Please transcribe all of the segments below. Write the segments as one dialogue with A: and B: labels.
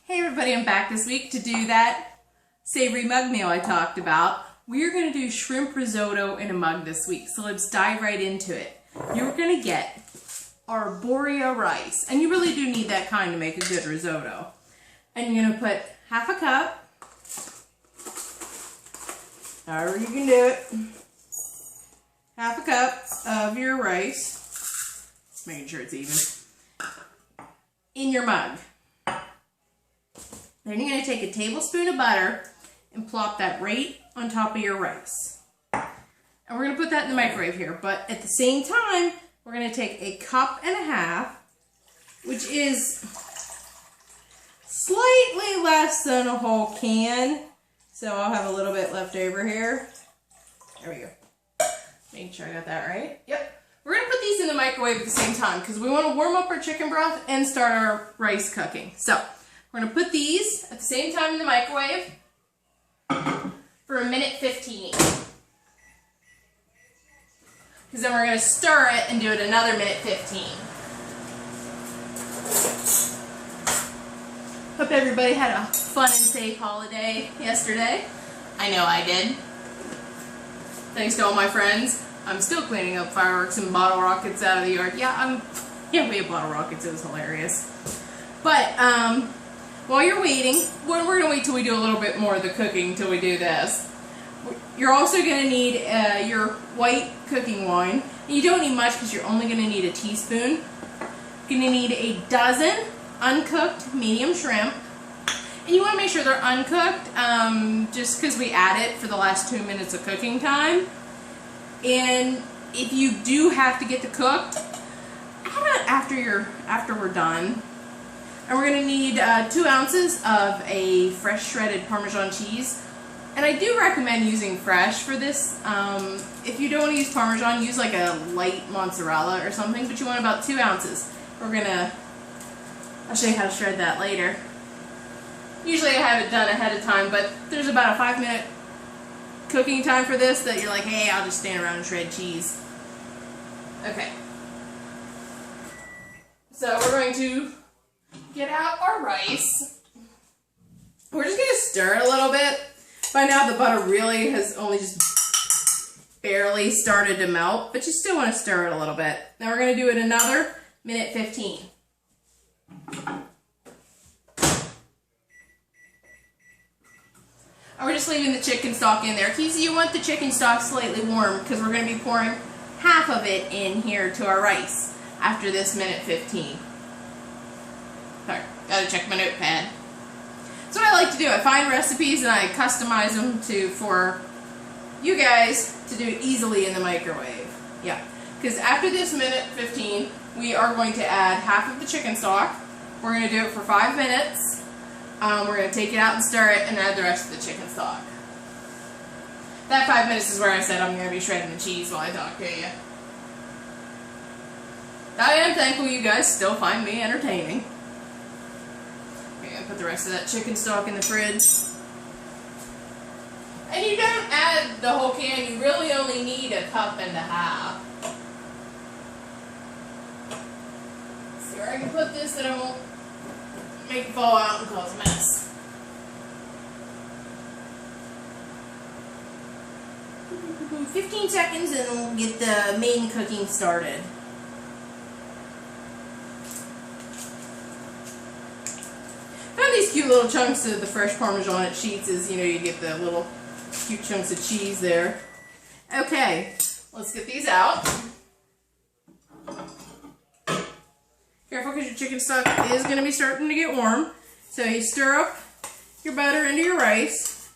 A: Hey everybody, I'm back this week to do that savory mug meal I talked about. We're going to do shrimp risotto in a mug this week, so let's dive right into it. You're going to get arborio rice, and you really do need that kind to make a good risotto. And you're going to put half a cup, however you can do it, half a cup of your rice, making sure it's even, in your mug. Then you're going to take a tablespoon of butter and plop that right on top of your rice. And we're going to put that in the microwave here, but at the same time, we're going to take a cup and a half, which is slightly less than a whole can. So I'll have a little bit left over here. There we go. Make sure I got that right. Yep. We're going to put these in the microwave at the same time because we want to warm up our chicken broth and start our rice cooking. So we're going to put these at the same time in the microwave for 1:15. Because then we're going to stir it and do it another 1:15. Hope everybody had a fun and safe holiday yesterday. I know I did. Thanks to all my friends. I'm still cleaning up fireworks and bottle rockets out of the yard. Yeah, we had bottle rockets. It was hilarious. But, while you're waiting, we're going to wait till we do a little bit more of the cooking till we do this. You're also going to need your white cooking wine. You don't need much because you're only going to need a teaspoon. You're going to need a dozen uncooked medium shrimp. And you want to make sure they're uncooked just because we add it for the last 2 minutes of cooking time. And if you do have to get it cooked, add it after we're done. And we're going to need 2 ounces of a fresh shredded Parmesan cheese. And I do recommend using fresh for this. If you don't want to use Parmesan, use like a light mozzarella or something, but you want about 2 ounces. I'll show you how to shred that later. Usually I have it done ahead of time, but there's about a 5-minute cooking time for this that you're like, hey, I'll just stand around and shred cheese. Okay. So we're going to get out our rice. We're just going to stir it a little bit. By now the butter really has only just barely started to melt, but you still want to stir it a little bit. Now we're going to do it another 1:15. And we're just leaving the chicken stock in there. Keezy, you want the chicken stock slightly warm because we're going to be pouring half of it in here to our rice after this 1:15. Sorry, gotta check my notepad. That's what I like to do. I find recipes and I customize them for you guys to do it easily in the microwave. Yeah, because after this 1:15, we are going to add half of the chicken stock. We're going to do it for 5 minutes. We're going to take it out and stir it and add the rest of the chicken stock. That 5 minutes is where I said I'm going to be shredding the cheese while I talk to you. I am thankful you guys still find me entertaining. Put the rest of that chicken stock in the fridge. And you don't add the whole can, you really only need a cup and a half. Let's see where I can put this that I won't make it fall out and cause a mess. -15 15 seconds and we'll get the main cooking started. These cute little chunks of the fresh Parmesan at Sheetz, you get the little cute chunks of cheese there. Okay, let's get these out. Careful because your chicken stock is going to be starting to get warm. So you stir up your butter into your rice.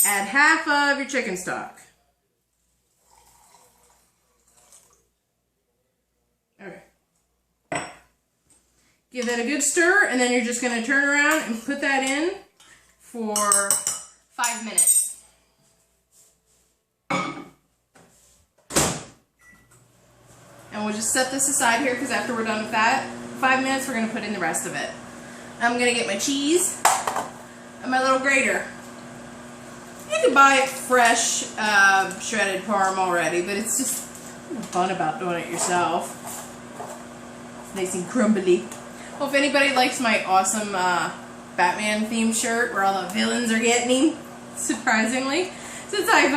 A: Add half of your chicken stock. Okay. Give that a good stir, and then you're just going to turn around and put that in for 5 minutes. And we'll just set this aside here because after we're done with that, 5 minutes, we're going to put in the rest of it. I'm going to get my cheese and my little grater. You can buy it fresh, shredded parm already, but it's just fun about doing it yourself. It's nice and crumbly. Well, if anybody likes my awesome Batman themed shirt where all the villains are getting him, surprisingly, since I've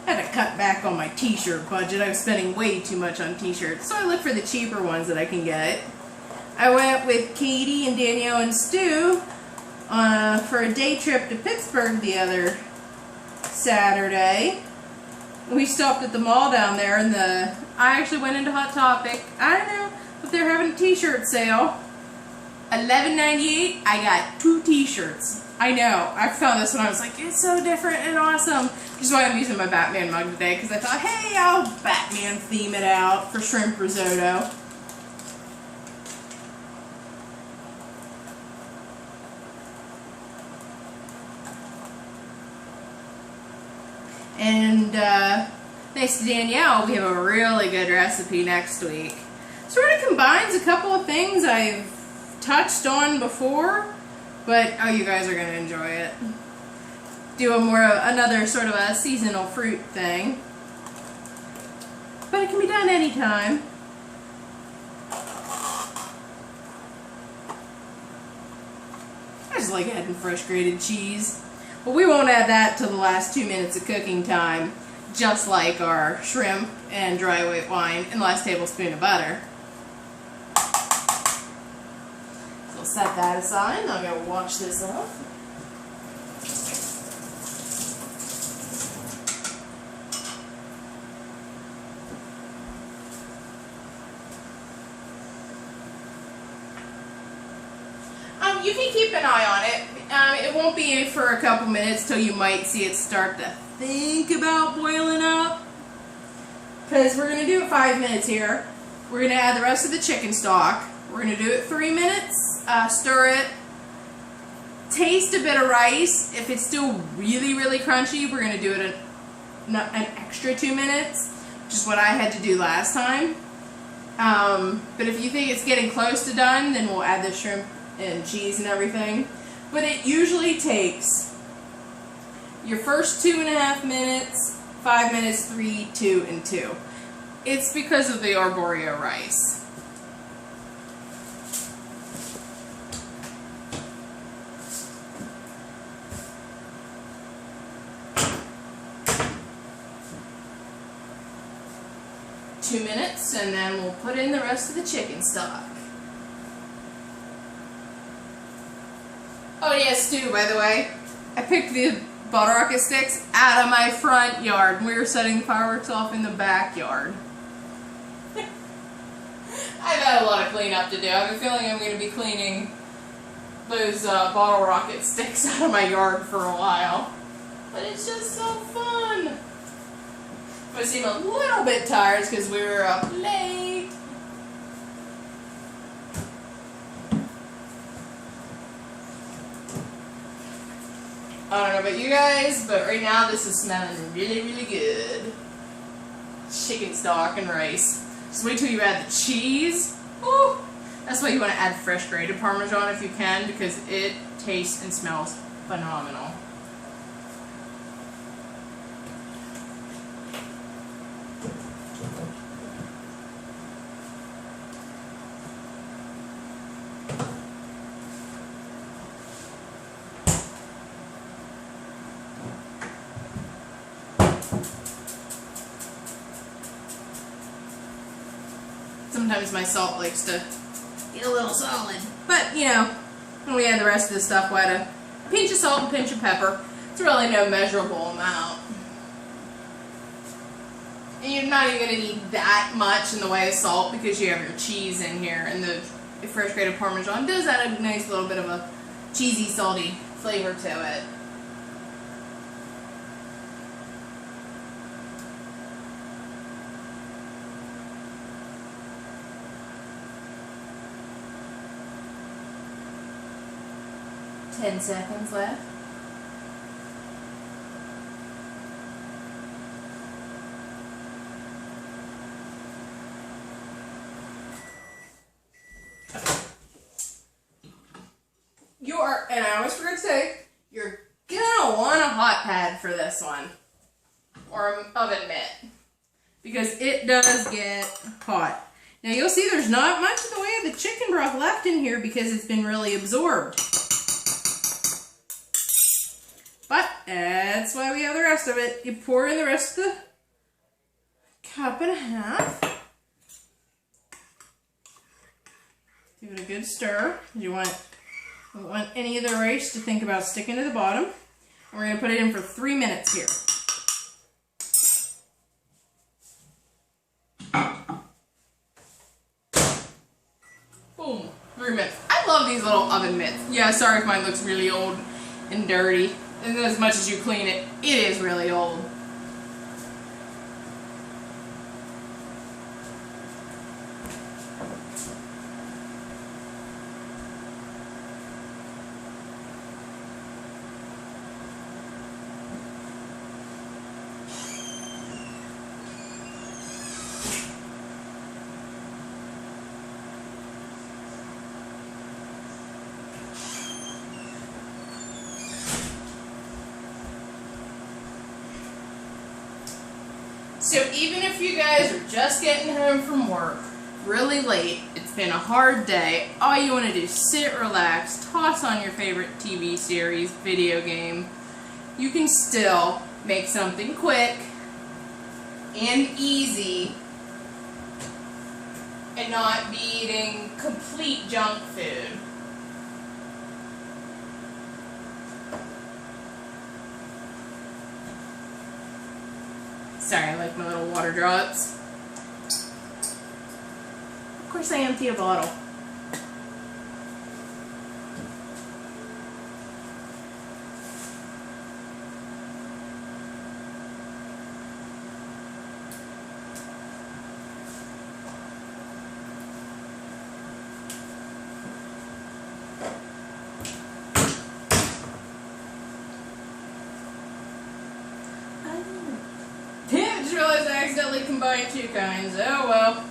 A: had to cut back on my t-shirt budget, I was spending way too much on t-shirts, so I look for the cheaper ones that I can get. I went with Katie and Danielle and Stu for a day trip to Pittsburgh the other Saturday. We stopped at the mall down there, and I actually went into Hot Topic. I don't know, but they're having a t-shirt sale. $11.98. I got 2 t-shirts. I know. I found this one. I was like, it's so different and awesome. Which is why I'm using my Batman mug today, because I thought, hey, I'll Batman theme it out for shrimp risotto. And thanks to Danielle, we have a really good recipe next week. Sort of combines a couple of things I've touched on before, but oh, you guys are going to enjoy it. Do another sort of a seasonal fruit thing. But it can be done anytime. I just like adding fresh grated cheese. But we won't add that till the last 2 minutes of cooking time, just like our shrimp and dry white wine and the last tablespoon of butter. So I'll set that aside. I'm going to wash this off. You can keep an eye on it. It won't be for a couple minutes till you might see it start to think about boiling up. Because we're going to do it 5 minutes here. We're going to add the rest of the chicken stock. We're going to do it 3 minutes. Stir it. Taste a bit of rice. If it's still really, really crunchy, we're going to do it an extra 2 minutes, which is what I had to do last time. But if you think it's getting close to done, then we'll add the shrimp and cheese and everything. But it usually takes your first 2.5 minutes, 5 minutes, 3, 2, and 2. It's because of the arborio rice. Two minutes, and then we'll put in the rest of the chicken stock. Oh yeah, Stu, by the way, I picked the bottle rocket sticks out of my front yard, and we were setting the fireworks off in the backyard. I've had a lot of cleanup to do. I have a feeling I'm going to be cleaning those bottle rocket sticks out of my yard for a while. But it's just so fun. I seem a little bit tired because we were up late. I don't know about you guys, but right now this is smelling really, really good. Chicken stock and rice. Just wait till you add the cheese. Ooh, that's why you want to add fresh grated Parmesan if you can, because it tastes and smells phenomenal. Sometimes my salt likes to get a little solid. But, you know, when we add the rest of the stuff, we'll add a pinch of salt and a pinch of pepper. It's really no measurable amount. And you're not even going to need that much in the way of salt because you have your cheese in here. And the fresh grated Parmesan does add a nice little bit of a cheesy, salty flavor to it. Ten seconds left. And I always forget to say, you're gonna want a hot pad for this one, or an oven mitt, because it does get hot. Now you'll see there's not much in the way of the chicken broth left in here because it's been really absorbed. But that's why we have the rest of it. You pour in the rest of the cup and a half. Give it a good stir. You don't want any of the rice to think about sticking to the bottom. And we're going to put it in for 3 minutes here. Boom. 3 minutes. I love these little oven mitts. Yeah, sorry if mine looks really old and dirty. And as much as you clean it, it is really old. So even if you guys are just getting home from work, really late, it's been a hard day, all you want to do is sit, relax, toss on your favorite TV series, video game, you can still make something quick and easy and not be eating complete junk food. Sorry, I like my little water drops. Of course I empty a bottle. Realized I accidentally combined two kinds. Oh well.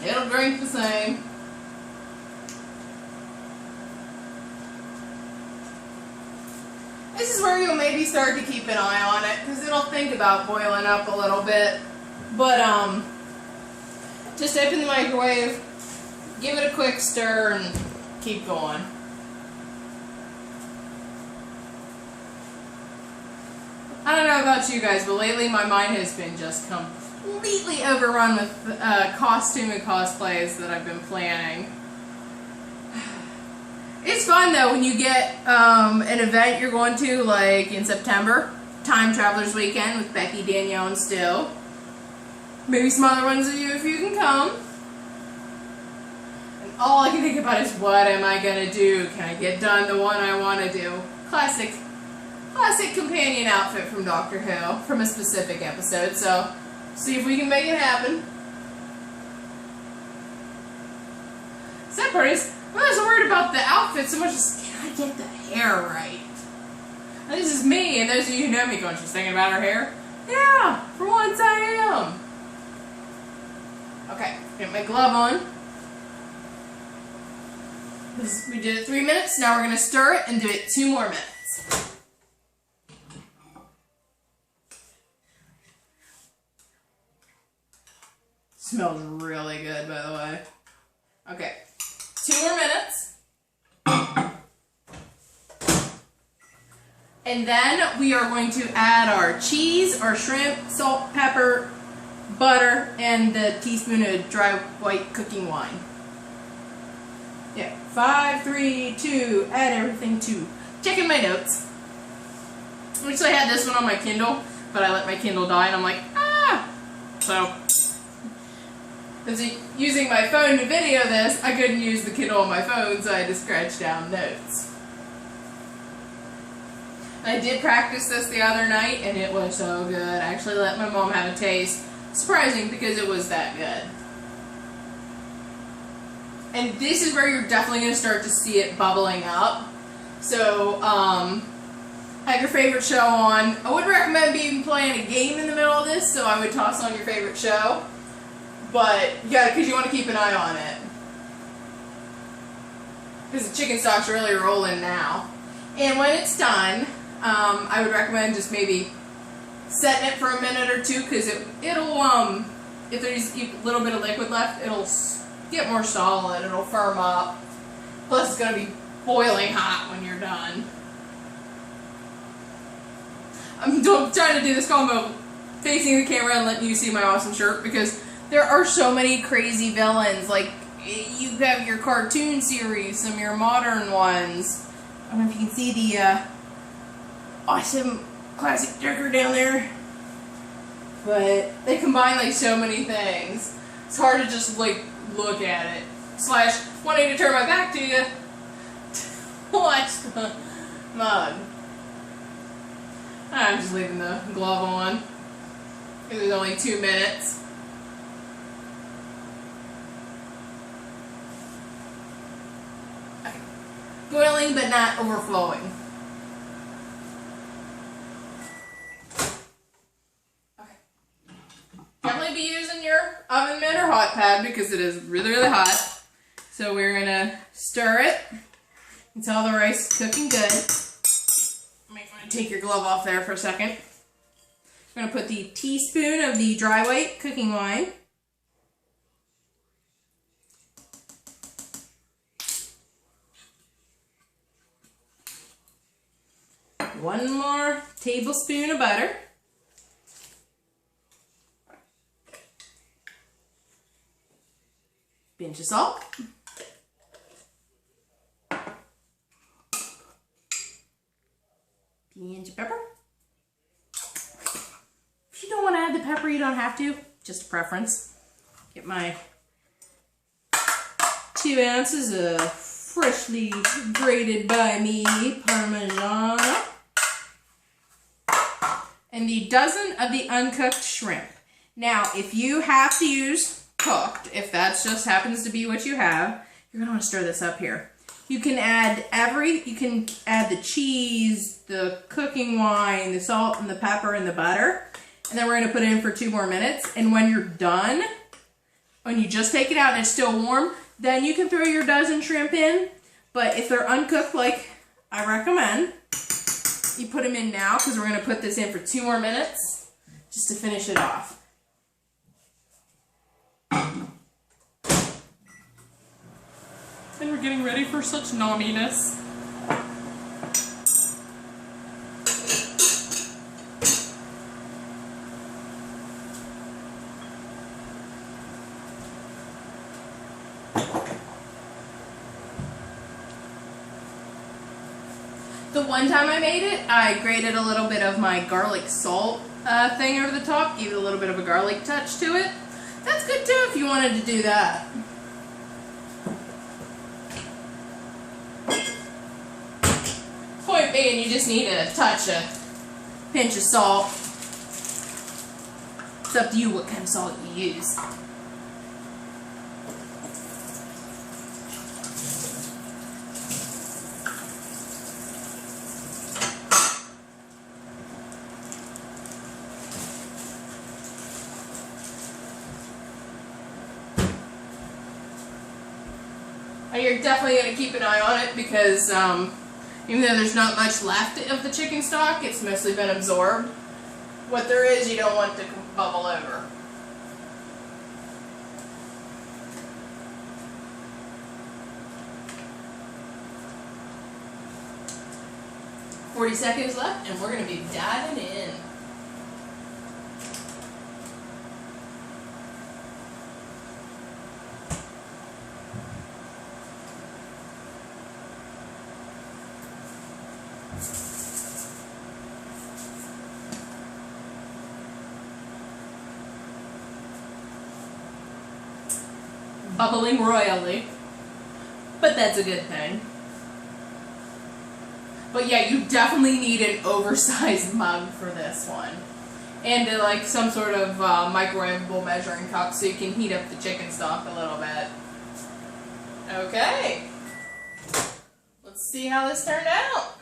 A: It'll drink the same. This is where you'll maybe start to keep an eye on it, because it'll think about boiling up a little bit. But just open the microwave, give it a quick stir, and keep going. I don't know about you guys, but lately my mind has been just completely overrun with costume and cosplays that I've been planning. It's fun though when you get an event you're going to, like in September, Time Travelers Weekend with Becky, Danielle, and Stu. Maybe some other ones of you if you can come. And all I can think about is, what am I going to do? Can I get done the one I want to do? Classic companion outfit from Doctor Who, from a specific episode, so see if we can make it happen. Sad part is, I'm not so worried about the outfit so much as, can I get the hair right? And this is me, and those of you who know me going, she's thinking about her hair? Yeah, for once I am. Okay, get my glove on. We did it 3 minutes, now we're going to stir it and do it 2 more minutes. Smells really good, by the way. Okay, 2 more minutes. And then we are going to add our cheese, our shrimp, salt, pepper, butter, and the teaspoon of dry white cooking wine. Yeah, 5, 3, 2, add everything to. Checking my notes. Actually, I had this one on my Kindle, but I let my Kindle die, and I'm like, ah! So, using my phone to video this, I couldn't use the Kindle on my phone, so I had to scratch down notes. I did practice this the other night, and it was so good. I actually let my mom have a taste. Surprising, because it was that good. And this is where you're definitely going to start to see it bubbling up. So, have your favorite show on. I would recommend being playing a game in the middle of this, so I would toss on your favorite show. But, yeah, because you want to keep an eye on it. Because the chicken stock's really rolling now. And when it's done, I would recommend just maybe setting it for a minute or two, because it'll if there's a little bit of liquid left, it'll get more solid, it'll firm up. Plus it's going to be boiling hot when you're done. I'm trying to do this combo facing the camera and letting you see my awesome shirt because there are so many crazy villains. Like, you have your cartoon series, some of your modern ones. I don't know if you can see the awesome classic Joker down there. But they combine like so many things. It's hard to just like look at it. / wanting to turn my back to you to watch the mug. I'm just leaving the glove on. It was only 2 minutes. Okay. Boiling but not overflowing. Okay. Definitely be using your oven mitt or hot pad because it is really, really hot. So we're going to stir it until the rice is cooking good. You might want to take your glove off there for a second. I'm going to put the teaspoon of the dry white cooking wine. One more tablespoon of butter. Pinch of salt. Pinch of pepper. If you don't want to add the pepper, you don't have to. Just a preference. Get my 2 ounces of freshly grated by me Parmesan. And the dozen of the uncooked shrimp. Now, if you have to use cooked, if that just happens to be what you have, you're going to want to stir this up here. You can add the cheese, the cooking wine, the salt and the pepper and the butter. And then we're going to put it in for 2 more minutes. And when you're done, when you just take it out and it's still warm, then you can throw your dozen shrimp in. But if they're uncooked, like I recommend, you put them in now because we're going to put this in for 2 more minutes just to finish it off. And we're getting ready for such naughtiness. The one time I made it, I grated a little bit of my garlic salt thing over the top, gave it a little bit of a garlic touch to it. That's good too if you wanted to do that. Point being, you just need a touch, a pinch of salt. It's up to you what kind of salt you use. And you're definitely going to keep an eye on it because even though there's not much left of the chicken stock, it's mostly been absorbed. What there is, you don't want to bubble over. "40 seconds left, and we're going to be diving in. Bubbling royally, but that's a good thing. But yeah, you definitely need an oversized mug for this one. And like some sort of microwavable measuring cup so you can heat up the chicken stock a little bit. Okay. Let's see how this turned out.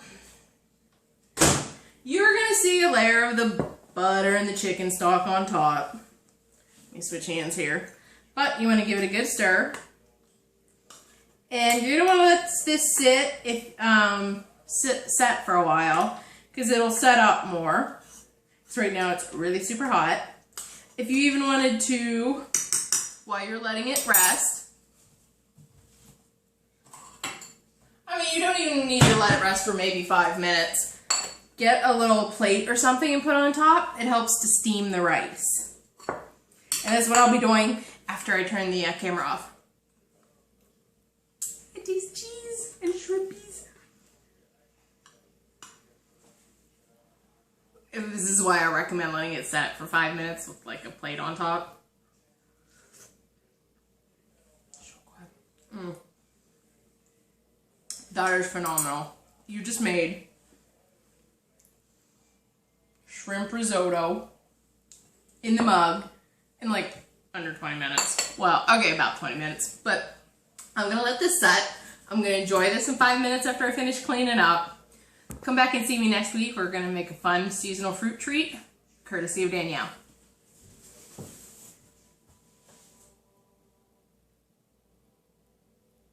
A: You're going to see a layer of the butter and the chicken stock on top. Let me switch hands here. But you want to give it a good stir. And you're going to want to let this set for a while because it'll set up more. So right now it's really super hot. If if you even wanted to, while you're letting it rest, I mean, you don't even need to let it rest for maybe 5 minutes. Get a little plate or something and put on top. It helps to steam the rice. And that's what I'll be doing after I turn the camera off. It tastes cheese and shrimpies. This is why I recommend letting it set for 5 minutes with like a plate on top. That is phenomenal. You just made shrimp risotto in the mug in like under 20 minutes. Well, okay, about 20 minutes. But I'm gonna let this set. I'm gonna enjoy this in 5 minutes after I finish cleaning up. Come back and see me next week. We're gonna make a fun seasonal fruit treat, courtesy of Danielle.